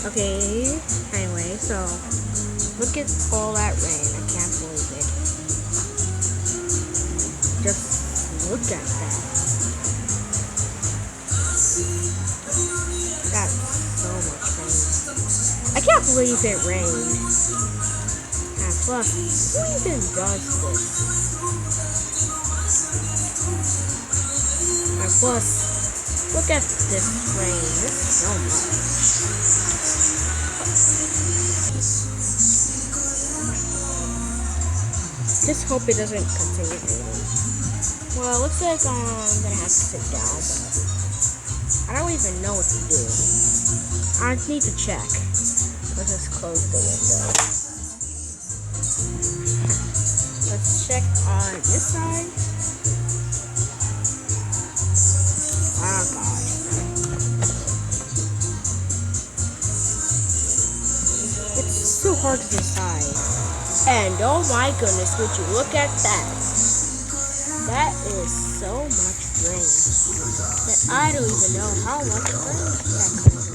Okay, anyway, so look at all that rain. I can't believe it. Just look at that. That's so much rain. I can't believe it rained. And plus, who even does this? And plus, look at this rain. It's so much. Just hope it doesn't continue raining. Well, it looks like I'm gonna have to sit down, but I don't even know what to do. I need to check. Let's just close the window. Let's check on this side. Oh god. It's too hard to decide. And oh my goodness, would you look at that? That is so much rain that I don't even know how much rain that comes.